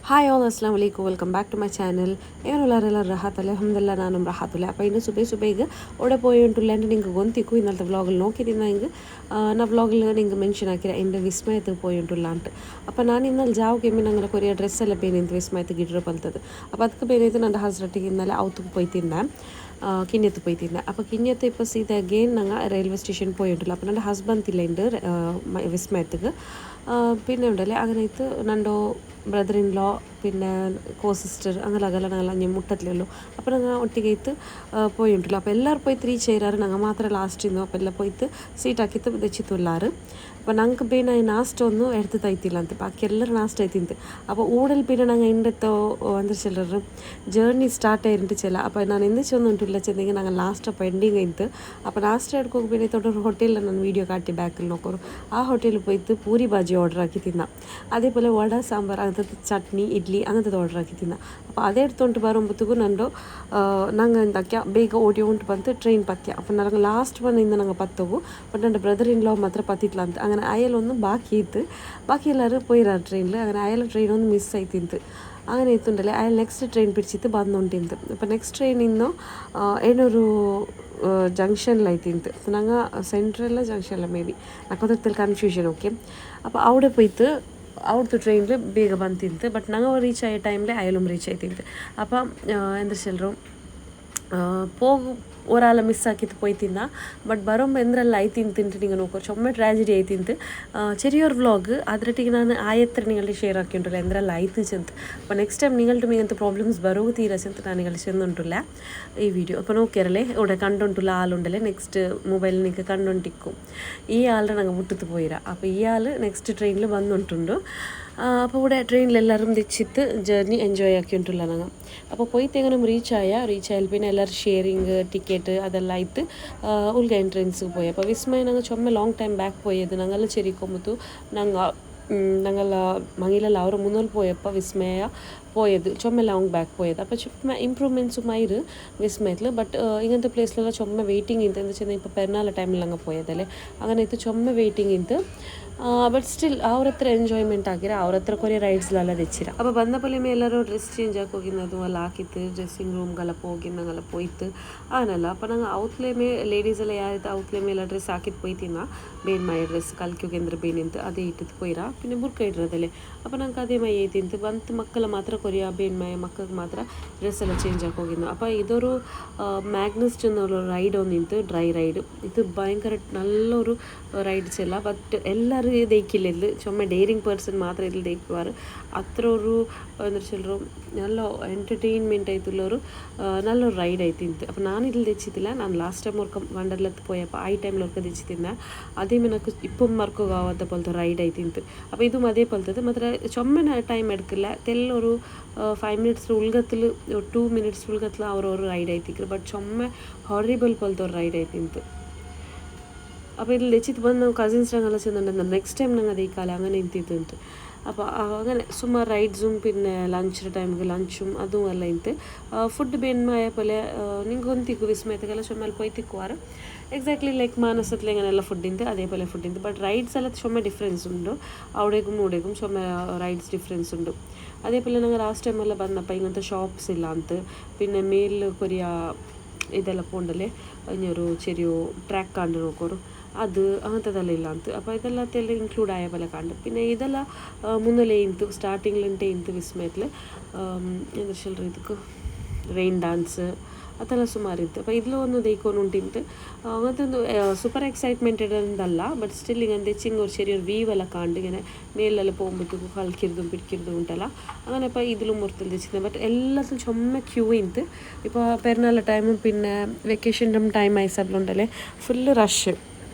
Hi ಆಲ್ ಅಸ್ಲಾಂ ವಲೈಕುಮ್ welcome back to my channel ಏನುಲ್ಲಾರೆಲ್ಲ ರಹಾತಲ್ಲ ಅಲ್ಹಮ್ದುಲಿಲ್ಲಾಹ್ ನಾನು ರಹಾತುಲ್ಲ അപ്പോൾ ഇന്ന് സുബൈഗ് അവിടെ പോയിട്ടുള്ളതിൻ്റെ നിങ്ങൾക്ക് ഗൊന്തിക്കു ഇന്നലത്തെ വ്ളോഗിൽ നോക്കിയിരുന്ന നിങ്ങൾക്ക് ನಾ ವ್ಲಾಗಲ್ಲಿ ನಿಂಗೆ ಮೆನ್ಷನ್ ಹಾಕಿರ എൻ്റെ ವಿಸ್ಮಯಕ್ಕೆ പോയിട്ടുള്ള ಅಂತ അപ്പോൾ ನಾನು ಇನ್ನಲ್ಲಿ ಜಾವ್ಗೆ ಮೀನು അങ്ങനെ കുറേ ಡ್ರೆಸ್ ಎಲ್ಲ ಬೇನಿಂತ ವಿಸ್ಮಯಕ್ಕೆ ಇಡ್ರ ಬಲ್ತದ್ದು അപ്പോൾ ಅದಕ್ಕೆ ಬೇನೈತೆ ನನ್ನ ಹಸ್ರಟ್ಟಿಗೆ ಇನ್ನಲೆ ಔತಕ್ಕೆ പോയിತಿದ್ದೆ കിഞ്ഞത്ത് പോയിത്തിരുന്നത് അപ്പോൾ കിഞ്ഞത്ത് ഇപ്പോൾ സീത അഗെയിൻ ഞങ്ങൾ റെയിൽവേ സ്റ്റേഷൻ പോയിട്ടുള്ളൂ അപ്പോൾ എൻ്റെ ഹസ്ബൻഡ് ഇല്ലുണ്ട് വിസ്മയത്തേക്ക് പിന്നെ ഉണ്ടല്ലേ അങ്ങനെ ഇത് നണ്ടോ ബ്രദർ ഇൻ ലോ പിന്നെ കോ സിസ്റ്റർ അങ്ങനെಲ್ಲ ഞങ്ങൾ അഞ്ഞ മുട്ടത്തിലുള്ളൂ അപ്പോൾ ഞങ്ങൾ ഒಟ್ಟಿಗೆ ಇತ್ತು പോയിട്ടുള്ളൂ അപ്പോൾ ಎಲ್ಲರೂ പോയിട്ട് ರೀಚ್ ചെയ്യறாರು ഞങ്ങൾ മാത്രം ലാസ്റ്റ് ഇന്നു അപ്പോൾ ಎಲ್ಲ പോയിട്ട് ಸೀಟ್ ಹಾಕಿತ್ತು ದೆಚ್ಚಿತ್ತು ಎಲ್ಲರೂ അപ്പോൾ ഞങ്ങൾക്ക് പിന്നെ നാസ്റ്റ് ഒന്നും എടുത്ത് തയ്ത്തില്ല ಅಂತ ബാക്കി ಎಲ್ಲರೂ നാസ്റ്റ് ആയിത്തിಂತು അപ്പോൾ ഊടൽ പിന്നെ ഞങ്ങൾ ഇണ്ടത്തോ ಅಂದ್ರೆ ചിലർ ജേർണി സ്റ്റാർട്ട് ആയിട്ട് ചില അപ്പോൾ ನಾನು ಎಂದಿച്ചൊന്നും ഉണ്ടില്ല ചെന്നെങ്കിൽ ഞങ്ങൾ ലാസ്റ്റ് അപ്പോൾ ಎಂಡಿಂಗ್ ಆಯ್ತು അപ്പോൾ ಲಾಸ್ಟ್ എടുക്കുക പിന്നെ തൊട്ടൊരു ഹോട്ടലിൽ ನಾನು വീഡിയോ കാട്ടി ബാക്കിൽ നോക്കರು ആ ഹോട്ടലിൽ പോയിട്ട് പൂരി ബാജി ഓർഡർ ആക്കി തിന്നാം അതേപോലെ വട സാമ്പാർ അങ്ങനത്തെ ചട്നി ഇഡ്ഡಲಿ അങ്ങനത്തെ ഓർഡർ ಆಗಿ ತಿನ್ನ അപ്പോൾ ಅದೇ എടുത്തുകൊണ്ട് ಬರೋಂಬತ್ತಿಗೂ ನಂದು ನಂಗೆ ಎಂದಕ್ಕೆ ಬೇಗ ಓಡಿ ಉಂಟು ಬಂತು ಟ್ರೈನ್ ಪತ್ಯ അപ്പോൾ ನನಗೆ ಲಾಸ್ಟ್ ಬಂದಿಂದ ನಂಗೆ ಪತ್ತವು ಬಟ್ ನನ್ನ ಬ್ರದರ್ ಇನ್ ಲಾ ಮಾತ್ರ ಪತ್ತಿಲ್ಲ ಅಂತ അങ്ങനെ അയലൊന്നും ബാക്കി ഇತ್ತು ബാക്കി എല്ലാവരും പോയിരാറ് ട്രെയിനിൽ അങ്ങനെ അയല ട്രെയിൻ ഒന്ന് മിസ് ആയിത്തിಂತು അങ്ങനെ എത്തുണ്ടല്ലേ അയാൾ നെക്സ്റ്റ് ട്രെയിൻ പിടിച്ചിട്ട് ಬಂದುಂಟಿಂತು അപ്പോൾ ನೆಕ್ಸ್ಟ್ ಟ್ರೈನ್ ಇನ್ನು ಏನೂರು ജംഗ്ഷനിലായിത്തിಂತು ನಂಗೆ ಸೆಂಟ್ರಲ್ಲ ಜಂಕ್ಷನ್ಲ ಮೇ ಬಿ ನಾಕೋದಲ್ಲಿ ಕನ್ಫ್ಯೂಷನ್ ಓಕೆ അപ്പോൾ അവിടെ പോയിട്ട് അവിടുത്തെ ട്രെയിനിൽ ಬೇಗ ಬಂತಿಂತು ಬಟ್ ഞങ്ങൾ റീച്ച് ആയ ടൈമിൽ അയാളും റീച്ച് ആയിത്തിಂತು അപ്പം എന്താ ചെല്ലറും പോകും ഒരാളെ മിസ്സാക്കിയിട്ട് പോയിത്തിന്ന ബട്ട് ബറുമ്പോൾ എന്തെല്ലാം ആയിത്തിಂತು നിങ്ങൾ നോക്കുക ചുമ്മാ ട്രാജഡി ആയിത്തിಂತು ചെറിയൊരു വ്ളോഗ് അതിരട്ടിಗೆ ನಾನು ಆಯತ್ರ നിങ്ങളുടെ ഷെയർ ആക്കിയിട്ടുള്ള എന്തെല്ലാം ആയിത്ത് ചെന്ന് അപ്പോൾ നെക്സ്റ്റ് ടൈം നിങ്ങളുടെ ഇങ്ങനത്തെ പ്രോബ്ലംസ് ബറുക തീരാ ചെന്ന് ನಾನು നിങ്ങൾ ചെന്നുണ്ടില്ല ഈ വീഡിയോ അപ്പോൾ നോക്കിയാറല്ലേ ഇവിടെ കണ്ടുകൊണ്ടുള്ള ആളുണ്ടല്ലേ നെക്സ്റ്റ് മൊബൈലിൽ നിങ്ങൾക്ക് കണ്ടുകൊണ്ടിരിക്കും ഈ ആളുടെ ഞങ്ങൾ മുട്ടത്ത് പോയിരാ അപ്പോൾ ഈ ആൾ നെക്സ്റ്റ് ട്രെയിനിൽ വന്നിട്ടുണ്ട് അപ്പോൾ ഇവിടെ ട്രെയിനിൽ എല്ലാവരും തെച്ചിത്ത് ജേർണി എൻജോയ് ആക്കിയിട്ടുള്ള ഞങ്ങൾ അപ്പോൾ പോയിട്ട് എങ്ങനെ റീച്ച് ആയാൽ പിന്നെ എല്ലാവരും ഷെയറിങ് ടിക്കറ്റ് അതെല്ലാം ആയിട്ട് ഉൾഗ എൻട്രൻസിಗೆ പോയി അപ്പോൾ വിസ്മയ ഞങ്ങൾ ചുമ ಲಾಂಗ್ ಟೈಮ್ ಬ್ಯಾಕ್ പോയത് ഞങ്ങൾ ചെരിക്കൊമ്പത്തു ഞങ്ങൾ മങ്ങിലെല്ലാം അവർ മുന്നോട്ട് പോയപ്പോൾ വിസ്മയ പോയത് ചുമ ലോങ് ബാക്ക് പോയത് അപ്പോൾ ചുമ ഇമ്പ്രൂവ്മെൻറ്റ്സുമായിരു വിസ്മയത്തിൽ ബട്ട് ഇങ്ങനത്തെ പ്ലേസിലെല്ലാം ചുമ വെയിറ്റിംഗ് ഇന്ന് എന്താ വെച്ചാൽ ഇപ്പോൾ പെരുന്നാൾ ടൈമിൽ അങ്ങ് പോയതല്ലേ അങ്ങനെ ഇത് ചുമ വെയിറ്റിംഗ് ഇന്ന് ಬಟ್ ಸ್ಟಿಲ್ ಅವ್ರ ಹತ್ರ ಎಂಜಾಯ್ಮೆಂಟ್ ಆಗಿರ ಅವ್ರ ಹತ್ರ ಕೊರೆ ರೈಡ್ಸ್ಲೆಲ್ಲ ತೆಚ್ಚಿರ അപ്പോൾ ಬಂದಪಲ್ಲಿ ಎಲ್ಲರೂ ಡ್ರೆಸ್ ಚೇಂಜ್ ಆಗಿ ಹೋಗಿದ್ದು ಎಲ್ಲ ಹಾಕಿತ್ತು ಡ್ರೆಸ್ಸಿಂಗ್ ರೂಮ್ಗೆಲ್ಲ ಹೋಗಿ ನಂಗೆಲ್ಲ പോയിട്ട് അങ്ങനല്ല അപ്പോൾ ഞങ്ങൾ ഔത്ത്ലേമേ ലേഡീസ് ಎಲ್ಲ ಯಾರು ഔത്ത്ലേമേ ಎಲ್ಲ ಡ್ರೆಸ್ ಹಾಕಿದ್ದು പോയിത്തിന്ന ಬೇನ್ ಮೈ ಡ್ರೆಸ್ ಕಲ್ಕೋಗೆಂದ್ರೆ ಬೇನಿಂತ ಅದೇ ಇಟ್ಟಿದ್ದು പോയിರ പിന്നെ ಬುರ್ಕ ಇಡ್ರದಲ್ಲೇ അപ്പോൾ ഞങ്ങൾക്ക് അതേ ಮೈ ಐತಿಂತು ಬಂತು ಮಕ್ಕಳ ಮಾತ್ರ ಕೊರಿಯ ಬೇನ್ ಮೈ ಮಕ್ಕಳಿಗೆ ಮಾತ್ರ ಡ್ರೆಸ್ ಎಲ್ಲ ಚೇಂಜ್ ಆಗಿ ಹೋಗಿದ್ದು അപ്പോൾ ഇതൊരു മാഗ്നസ്റ്റ് എന്നുള്ള റൈഡ് ഒന്നിತ್ತು ಡ್ರೈ റൈഡ് ഇത് ഭയങ്കര നല്ലൊരു റൈഡ്സ് അല്ല ബട്ട് എല്ലാവരും ദഹിക്കില്ല ഇതിൽ ചുമ്മാ ഡെയറിങ് പേഴ്സൺ മാത്രം ഇതിൽ ദഹിക്കുവാറ് അത്ര ഒരു എന്താ ചെല്ലರು നല്ല ಎಂಟರ್ಟೈನ್ಮೆಂಟ್ ആയിട്ടുള്ളൊരു നല്ലൊരു റൈഡ് ആയിത്തിಂತು അപ്പോൾ ನಾನು ഇതിൽ തെച്ചിത്തില്ല ನಾನು ലാസ്റ്റ് ടൈം ഓർക്കം വണ്ടർലത്ത് പോയപ്പോൾ ആ ടൈമിൽ ഓർക്കം തെച്ചിത്തിന്ന അതേ എനിക്ക് ഇപ്പം മറക്കുക ആവാത്ത പോലത്തെ റൈഡ് ആയിത്തിಂತು അപ്പോൾ ഇതും അതേപോലത്തെ മാത്ര ചുമ്മന ടൈം എടുക്കില്ല തെല്ലൊരു 5 മിനിറ്റ്സ് ഉൾഗത്തിൽ 2 മിനിറ്റ്സ് ഉൾഗത്തിൽ അവരൊരു റൈഡ് ആയിത്തിക്കರು ಬಟ್ ചുമ്മ ಹಾರಿಬಲ್ പോലത്തെ ഒരു റൈഡ് ആയിത്തിಂತು അപ്പോൾ ഇതിൽ തെച്ചിട്ട് ಬಂದು ನಾವು കസിൻസിനെല്ലാം ചെന്നുണ്ടെന്ന് നെക്സ്റ്റ് ടൈം ഞങ്ങൾ അതേ കാലം അങ്ങനെ ಇಂತಿದ್ದುಂಟು അപ്പോൾ അങ്ങനെ സുമാർ റൈഡ്സും പിന്നെ ലഞ്ച് ടൈമിಗೆ ಲಂಚും അതും ಎಲ್ಲ ಇಂತು ಫುಡ್ ಬೇನ್ಮಾಯ പോലെ നിങ്ങൾക്ക് ഒന്നിക്കു വിസ്മയത്തേക്കെല്ലാം ചുമ്മാൽ പോയി തിക്കുവാറ് എക്സാക്ട്ലി ലൈക്ക് മാനസത്തിൽ എങ്ങനെയുള്ള ഫുഡിൻ്റെ അതേപോലെ ഫുഡിൻ്റെ ബട്ട് റൈഡ്സ് എല്ലാം ചുമ ഡിഫറൻസ് ഉണ്ട് അവിടേക്കും ഇവിടേക്കും ചുമ റൈഡ്സ് ഡിഫറൻസ് ഉണ്ട് അതേപോലെ ഞങ്ങൾ ലാസ്റ്റ് ടൈമെല്ലാം വന്നപ്പോൾ ഇങ്ങനത്തെ ഷോപ്സ് ഇല്ല ಅಂತ പിന്നെ മേലിൽ കൊറിയ ಇದೆಲ್ಲ പോണ്ടല്ലേ ഒരു ചെറിയ ട്രാക്ക് കണ്ടു നോക്കോರು ಅದು ಅಂಥದ್ದೆಲ್ಲ ಇಲ್ಲ ಅಂತ അപ്പോൾ ഇതെല്ലാത്തെല്ലാം ഇൻക്ലൂഡ് ആയ പോലെ കണ്ടു പിന്നെ ഇതെല്ലാം മുന്നലേ ಇಂತು ಸ್ಟಾರ್ಟಿಂಗ್ಲಂಟೆ ಇಂತು ವಿಸ್ಮಯത്തിൽ എന്താ ചെല്ലರು ಇದಕ್ಕೆ ರೈನ್ ಡಾನ್ಸ್ ಅದೆಲ್ಲ ಸುಮಾರು ಇತ್ತು അപ്പോൾ ഇതിൽ ഒന്ന് ദയിಕೊಂಡು ಉಂಟಿಂತು അങ്ങനത്തെ ಒಂದು സൂപ്പർ എക്സൈറ്റ്മെൻറ്റഡ് എന്നല്ല ബട്ട് സ്റ്റിൽ ഇങ്ങനെ തെച്ചിങ് ഒരു ചെറിയൊരു വീവ് എല്ലാം കണ്ട് ഇങ്ങനെ മേലെല്ലാം പോകുമ്പോഴത്തേക്കും കളിക്കരുതും പിടിക്കരുതും ഉണ്ടല്ല അങ്ങനെ ഇപ്പോൾ ഇതിലും മുറത്തിൽ തെച്ചിരുന്നത് ബട്ട് എല്ലാത്തിലും ചുമ ക്യൂ ಇಂತು ഇപ്പോൾ പെരുന്നാൾ ടൈമും പിന്നെ വെക്കേഷൻ്റെ ടൈം ആയിസബിലുണ്ടല്ലേ ഫുള്ള് റഷ്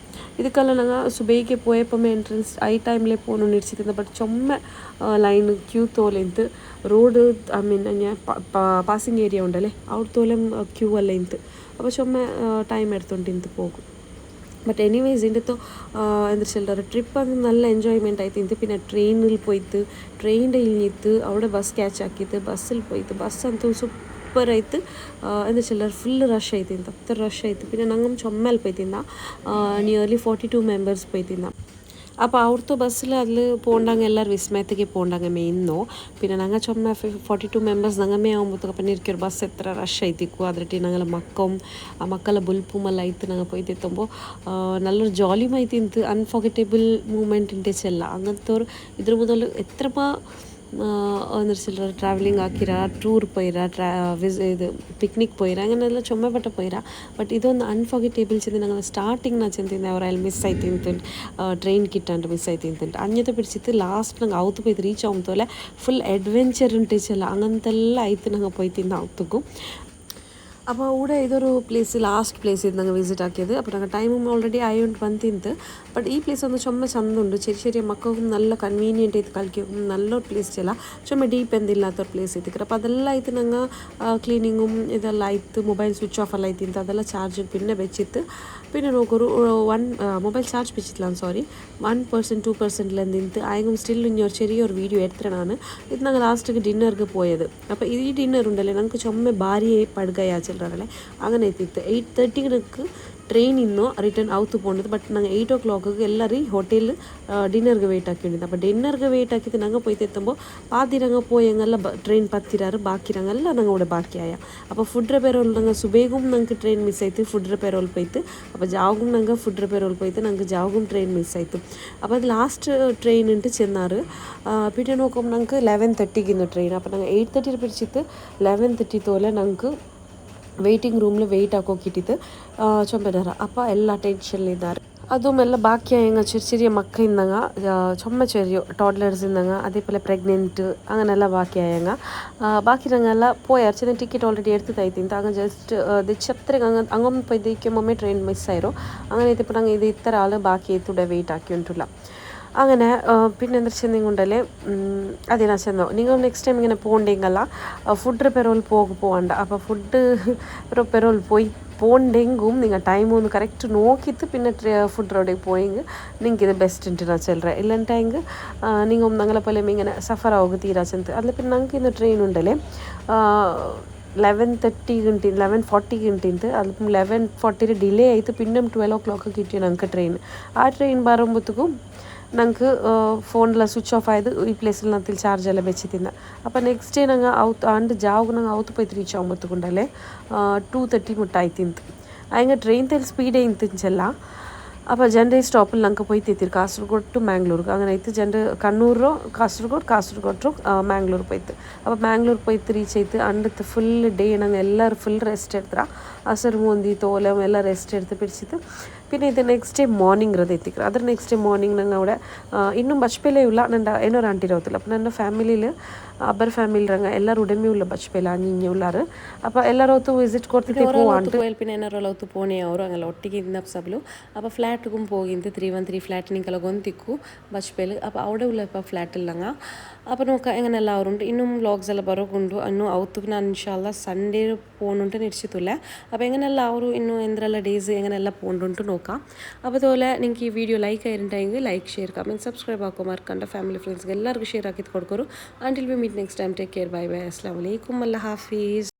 ಇದಕ್ಕೆಲ್ಲ ನಂಗೆ ಸುಬೇಗೆ ಪೋಯಪ್ಪಮ್ಮೆ ಎಂಟ್ರೆನ್ಸ್ ಐ ಟೈಮ್ಲೆ ಪೋನು ನಿಡ್ಸಿದ್ದೆ ಬಟ್ ಚೊಮ್ಮೆ ಲೈನ್ ಕ್ಯೂ ತೋಲೆ ಇಂತು road I mean passing area ಉಂಡല്ലേ ಅವ್ರ ತೋಲೆ ಕ್ಯೂ ಅಲ್ಲ ಇಂತು അപ്പോൾ ചുമ്മാ ടൈം എടുത്തോണ്ടിന്ത് പോകും ബട്ട് എനിവേസ് ഇതിൻ്റെ എന്താ ചെല്ലറ ട്രിപ്പ് അത് നല്ല എൻജോയ്മെൻ്റ് ആയിത്തിಂತು പിന്നെ ട്രെയിനിൽ പോയിട്ട് ട്രെയിനിൻ്റെ ഇഞ്ഞിത്ത് അവിടെ ബസ് ക്യാച്ച് ആക്കിയിട്ട് ബസ്സിൽ പോയിട്ട് ബസ് ಅಂತೂ ಸೂಪರ್ ಆಯ್ತು എന്താ ചെല്ലറ ഫുൾ റഷ് ആയിത്തിಂತು അത്ര റഷ് ആയിട്ട് പിന്നെ ഞങ്ങൾ ചുമ്മാൽ പോയിത്തിന്ന നിയർലി 42 ಮೆಂಬರ್ಸ್ പോയിത്തിന്ന അപ്പോൾ അവിടുത്തെ ബസ്സിൽ അതിൽ പോകണ്ടാങ്ങ എല്ലാവരും വിസ്മയത്തേക്ക് പോകണ്ടാങ്ങ മെയിന്നോ പിന്നെ ഞങ്ങൾ ചുമ 42 ಮೆಂಬರ್ಸ್ ನಂಗಮ್ಮೆ ಆಗುമ്പോൾ അപ്പം ಇರ್ಕಿರೋ ಬಸ್ ಎತ್ತರ ರಶ್ ಐತಿಕ್ಕು ಅದರಟ್ಟಿ ഞങ്ങൾ ಆ ಮಕ್ಕಳ ಬುಲ್ಪುಮೆಲ್ಲ ಐತೆ ನಂಗೆ പോയിത്തെത്തുമ്പോൾ നല്ലൊരു ജോളിയും ആയിത്തിന്ത് അൺഫോർഗറ്റബിൾ മൂമെൻറ്റ് ഉണ്ട് ചെല്ല അങ്ങനത്തെ ഒരു ഇದ್ರ മുതൽ എത്രമാ എന്നിട്ട് ചിലർ ട്രാവലിംഗ് ആക്കിരാ ടൂർ പോയിരാ ഇത് പിക്നിക് പോയിരാ അങ്ങനെയെല്ലാം ചുമപ്പെട്ട പോയിരാ ബട്ട് ഇതൊന്ന് അൺഫോർഗറ്റേബിൾ ചെന്ന് ഞങ്ങൾ സ്റ്റാർട്ടിങ് ನಾನು ಚೆಂತಿದ್ದೆ ಅವರಲ್ಲಿ ಮಿಸ್ ಆಯ್ತು ಅಂತ ಟ್ರೈನ್ ಕಿಟ್ಟಂಡು ಮಿಸ್ ಆಯ್ತು ಅಂತ ಅನ್ಯತೆ പിടിച്ചിട്ട് ലാസ്റ്റ് ನಂಗೆ ಅವತ್ತು പോയി റീച്ച് ആകുമ്പോൾ ഫുൾ അഡ്വെഞ്ചർ ഉണ്ടിച്ചല്ല അങ്ങനത്തെല്ലാം ആയിട്ട് ഞങ്ങൾ പോയി തിന്ന് അവത്തേക്കും അപ്പോൾ ഇവിടെ ഇതൊരു പ്ലേസ് ലാസ്റ്റ് പ്ലേസ് ഇത് ഞങ്ങൾ വിസിറ്റ് ആക്കിയത് അപ്പോൾ ഞങ്ങൾ ടൈമും ഓൾറെഡി ആയതുകൊണ്ട് ಬಂತಿಂತು ಬಟ್ ಈ ಪ್ಲೇಸ್ ಒಂದು ಚೊಮ್ಮೆ ಚಂದ ಉಂಟು ചെറിയ മക്കൾക്കും നല്ല കൺവീനിയൻ്റ് ആയിട്ട് കളിക്കും നല്ലൊരു പ്ലേസ് ചെല്ല ചുമ്മാ ഡീപ്പ് എന്തില്ലാത്തൊരു പ്ലേസ് ആയിട്ട് അപ്പോൾ അതെല്ലാം ആയിട്ട് ഞങ്ങൾ ക്ലീനിങ്ങും ഇതെല്ലാം ആയിട്ട് മൊബൈൽ സ്വിച്ച് ഓഫ് എല്ലാം ആയിട്ട് അതെല്ലാം ചാർജ് പിന്നെ വെച്ചിട്ട് പിന്നെ നോക്കൊരു മൊബൈൽ ചാർജ് വെച്ചിട്ടില്ല സോറി 1% 2%ലെന്തിട്ട് ആയെങ്കിലും സ്റ്റിൽ ഇനി ചെറിയൊരു വീഡിയോ എടുത്തിട്ടാണ് ഇത് ഞങ്ങൾ ലാസ്റ്റ് ഡിന്നർക്ക് പോയത് അപ്പോൾ ഈ ഡിന്നർ ഉണ്ടല്ലേ ഞങ്ങൾക്ക് ചുമ്മാ ഭാര്യയെ പടുകയാ ചില്ലറല്ലേ അങ്ങനെ എത്തിയിട്ട് 8:30 ട്രെയിൻ ഇന്നോ റിട്ടേൺ ഔത്ത് പോകേണ്ടത് ബട്ട് ഞങ്ങൾ 8 o'clock എല്ലാവരും ഹോട്ടലിൽ ഡിന്നർക്ക് വെയിറ്റ് ആക്കിയിട്ടുണ്ട് അപ്പോൾ ഡിന്നർക്ക് വെയിറ്റ് ആക്കിയിട്ട് ഞങ്ങൾ പോയിട്ട് എത്തുമ്പോൾ പാതി ഞങ്ങൾ പോയെങ്കെല്ലാം ട്രെയിൻ പത്തിരാറ് ബാക്കിരങ്ങെല്ലാം ഞങ്ങൾ ഇവിടെ ബാക്കിയായ അപ്പോൾ ഫുഡ് റിപ്പയറോൾ ഞങ്ങൾ സുബേഗും ഞങ്ങൾക്ക് ട്രെയിൻ മിസ് ആയിട്ട് ഫുഡ് റിപ്പയറോൾ പോയിട്ട് അപ്പോൾ ജാവുകും ഞങ്ങൾ ഫുഡ് റിപ്പയറോൾ പോയിട്ട് ഞങ്ങൾക്ക് ജാവുകും ട്രെയിൻ മിസ് ആയിട്ട് അപ്പോൾ അത് ലാസ്റ്റ് ട്രെയിൻ ഉണ്ട് ചെന്നാറ് പിന്നെ നോക്കുമ്പോൾ ഞങ്ങൾക്ക് 11:30 ട്രെയിൻ അപ്പോൾ ഞങ്ങൾ 8:30 പിടിച്ചിട്ട് 11:30 തോലെ ഞങ്ങൾക്ക് വെയിറ്റിംഗ് റൂമിൽ വെയിറ്റ് ആക്കിയിട്ട് ചുമരാറ് അപ്പോൾ എല്ലാ ടെൻഷനിലിരുന്നാറ് അതും എല്ലാം ബാക്കിയായ ചെറിയ മക്ക ഇന്നങ്ങ ചുമ ചെറിയ ടോഡ്ലേഴ്സ് ഇന്നങ്ങ അതേപോലെ പ്രഗ്നൻറ്റ് അങ്ങനെയെല്ലാം ബാക്കിയായങ്ങ ബാക്കി ഞങ്ങളെല്ലാം പോയാൽ ചെറിയ ടിക്കറ്റ് ഓൾറെഡി എടുത്ത് തയ്ത്തിന്ത് അങ്ങ് ജസ്റ്റ് ഇത് ഛത്ര അങ്ങൊന്നും പോയിക്കുമ്പോൾ ട്രെയിൻ മിസ്സായിരോ അങ്ങനെ ഇപ്പോൾ ഞങ്ങൾ ഇത് ഇത്ര ആൾ ബാക്കി എത്തൂടെ വെയിറ്റ് ആക്കിയിട്ടുള്ള അങ്ങനെ പിന്നെ എന്താ വെച്ചാൽ നിങ്ങളുണ്ടല്ലേ അതിനാ ചെന്നോ നിങ്ങൾ നെക്സ്റ്റ് ടൈം ഇങ്ങനെ പോകണ്ടെങ്കല്ല ഫുഡ് റിപ്പയറോൾ പോകണ്ട അപ്പോൾ ഫുഡ് റിപ്പയറോൾ പോകണ്ടെങ്കും നിങ്ങൾ ടൈം ഒന്ന് കറക്റ്റ് നോക്കിയിട്ട് പിന്നെ ഫുഡ് റോഡിൽ പോയെങ്കിൽ നിങ്ങൾക്ക് ഇത് ബെസ്റ്റ് ഉണ്ട് ഞാൻ ചെല്ലറ ഇല്ലാണ്ടെങ്കിൽ നിങ്ങൾ ഞങ്ങളെ പോലെ ഇങ്ങനെ സഫർ ആവുക തീരാ ചെന്ന് അതിൽ പിന്നെ ഞങ്ങൾക്ക് ഇന്ന് ട്രെയിൻ ഉണ്ടല്ലേ 11:30 ಗಂಟೆ 11:40 ಗಂಟೆಂದು ಅದಕ್ಕೆ 11:40 ಡಿಲೇ ಆಯಿತು പിന്നെ 12 o'clock കിട്ടിയ ഞങ്ങൾക്ക് ട്രെയിൻ ആ ട്രെയിൻ വരുമ്പോഴത്തേക്കും ഞങ്ങൾക്ക് ഫോണിൽ സ്വിച്ച് ഓഫ് ആയത് ഈ പ്ലേസിൽ നത്തിൽ ചാർജ് എല്ലാം വെച്ചിരുന്ന അപ്പോൾ നെക്സ്റ്റ് ഡേ ഞങ്ങൾ ഔത്ത് ആണ്ട് ജാവുക ഞങ്ങൾ ഔത്ത് പോയി റീച്ച് ആകുമ്പോഴത്തേക്കുണ്ടല്ലേ 2:30 മുട്ടായിത്തിന്ത് അതിങ്ങനെ ട്രെയിൻ തെൽ സ്പീഡ് ചെയ്തില്ല അപ്പോൾ ജൻ്റെ സ്റ്റോപ്പിൽ ഞങ്ങൾക്ക് പോയി എത്തിയത് കാസർഗോഡ് ടു മാംഗ്ലൂർ അങ്ങനെ ആയിട്ട് ജൻ്റെ കണ്ണൂരോ കാസർഗോഡ് മാംഗ്ലൂർ പോയിട്ട് അപ്പോൾ മാംഗ്ലൂർ പോയിട്ട് റീച്ച് ചെയ്ത് അണ്ടത്തെ ഫുൾ ഡേ ഞങ്ങൾ എല്ലാവരും ഫുൾ റെസ്റ്റ് എടുത്തറ അസർ മോന്തി തോലം എല്ലാം റെസ്റ്റ് എടുത്ത് പിടിച്ചിട്ട് പിന്നെ ഇത് നെക്സ്റ്റ് ഡേ മോർണിംഗ് ಇರೋದು ಎತ್ತಿಕ್ರು ಅದ್ರ ನೆಕ್ಸ್ಟ್ ಡೇ ಮಾರ್ನಿಂಗ್ ನಂಗೆ ಅವಡೆ ಇನ್ನೂ ಬಚ್ಪೇಲೆ ಇಲ್ಲ ನನ್ನ ಏನೋರು ಆಂಟಿ ಇರೋದಿಲ್ಲ അപ്പം ನನ್ನ ಫ್ಯಾಮಿಲಿಲಿ ಅಬ್ಬರ ಫ್ಯಾಮಿಲಿ ರಂಗ ಎಲ್ಲರೂ ಉಡಮೆ ಉಲ್ಲ ಬಚ್ಪೇಲ ಅഞ്ഞിഞ്ഞ ಉಳ್ಳಾರು അപ്പോൾ എല്ലാവരും ഒത്തു വിസിറ്റ് കൊടുത്തിട്ട് പോവാണ്ട് പിന്നെ ಏನಾರು ಒತ್ತು ಪೋಣೆ ಅವರು ಹಂಗಲ್ಲ ಒಟ್ಟಿಗೆ ಇದ್ದ ಸಬ್ಲು അപ്പോൾ ഫ്ലാറ്റുക്കും പോകിന്ത് 313 ഫ്ലാറ്റിനിക്കെല്ലാം ഗൊന്തിക്കു ബച്പേല് അപ്പോൾ അവിടെ ഉള്ള ഇപ്പോൾ ഫ്ലാറ്റില്ലങ്ങ അപ്പോൾ നോക്കാം എങ്ങനെ എല്ലാവരും ഉണ്ട് ഇന്നും വ്ളോഗ്സ് എല്ലാം ബರೋക്കുಂಡು ಇನ್ನು ಅವತ್ತಿಗೆ ನಾನು ಇನ್ಶಾಲ್ಲ ಸಂಡೇ പോകുന്നുണ്ട് നിശ്ചിതമില്ല അപ്പോൾ എങ്ങനെയല്ല ಅವರು ಇನ್ನು എന്തെല്ലാം ഡേയ്സ് എങ്ങനെയെല്ലാം പോകുന്നുണ്ട് നോക്കാം അപ്പോൾ അതുപോലെ നിങ്ങൾക്ക് ഈ വീഡിയോ ലൈക്ക് ആയിട്ടുണ്ടെങ്കിൽ ലൈക്ക് ഷെയർ കമൻറ്റ് സബ്സ്ക്രൈബ് ആക്കും മറക്കണ്ട ഫാമിലി ഫ്രണ്ട്സ്ಗೆ ಎಲ್ಲರಿಗೂ ಶೇರ್ ಹಾಕಿದ್ದು ಕೊಡ್ಕೋರು until we meet next time take care bye bye ಅಸ್ಸಲಾಮು ಅಲೈಕುಮ್ ಅಲ್ಲಾ ಹಾಫೀಸ್.